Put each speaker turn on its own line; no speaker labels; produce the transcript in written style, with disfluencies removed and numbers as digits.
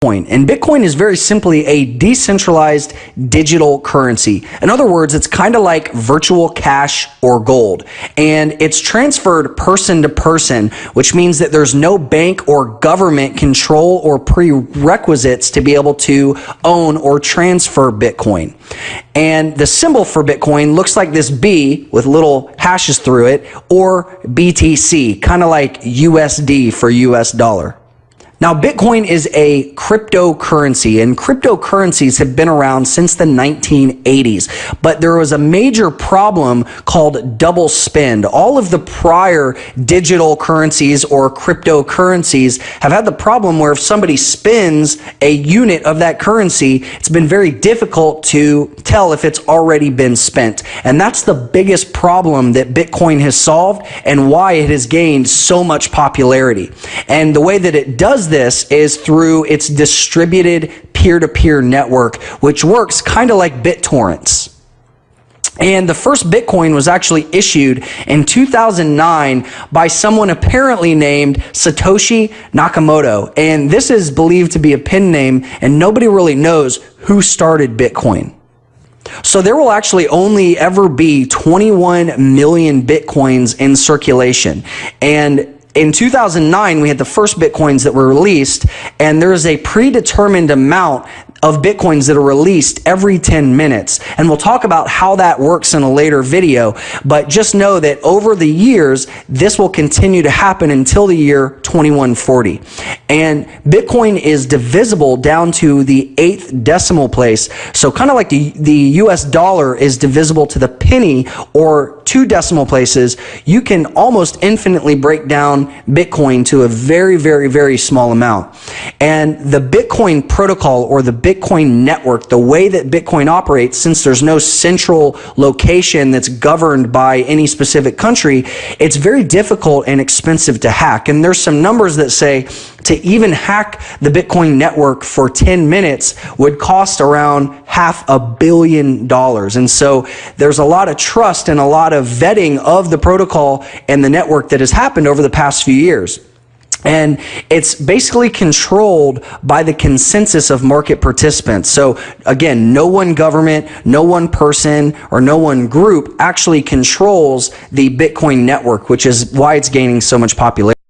Bitcoin. And Bitcoin is very simply a decentralized digital currency. In other words, it's kind of like virtual cash or gold. And it's transferred person to person, which means that there's no bank or government control or prerequisites to be able to own or transfer Bitcoin. And the symbol for Bitcoin looks like this B with little hashes through it, or BTC, kind of like USD for US dollar. Now, Bitcoin is a cryptocurrency, and cryptocurrencies have been around since the 1980s. But there was a major problem called double spend. All of the prior digital currencies or cryptocurrencies have had the problem where if somebody spends a unit of that currency, it's been very difficult to tell if it's already been spent. And that's the biggest problem that Bitcoin has solved and why it has gained so much popularity. And the way that it does this is through its distributed peer-to-peer network, which works kind of like BitTorrents. And the first Bitcoin was actually issued in 2009 by someone apparently named Satoshi Nakamoto. And this is believed to be a pen name, and nobody really knows who started Bitcoin. So there will actually only ever be 21 million Bitcoins in circulation. And in 2009, we had the first Bitcoins that were released, and there is a predetermined amount of Bitcoins that are released every 10 minutes. And we'll talk about how that works in a later video, but just know that over the years, this will continue to happen until the year 2140. And Bitcoin is divisible down to the 8th decimal place. So kind of like the US dollar is divisible to the penny or 2 decimal places, you can almost infinitely break down Bitcoin to a very, very, very small amount. And the Bitcoin protocol or the Bitcoin network, the way that Bitcoin operates, since there's no central location that's governed by any specific country, it's very difficult and expensive to hack. And there's some numbers that say to even hack the Bitcoin network for 10 minutes would cost around $500 million. And so there's a lot of trust and a lot of vetting of the protocol and the network that has happened over the past few years. And it's basically controlled by the consensus of market participants. So again, no one government, no one person, or no one group actually controls the Bitcoin network, which is why it's gaining so much popularity.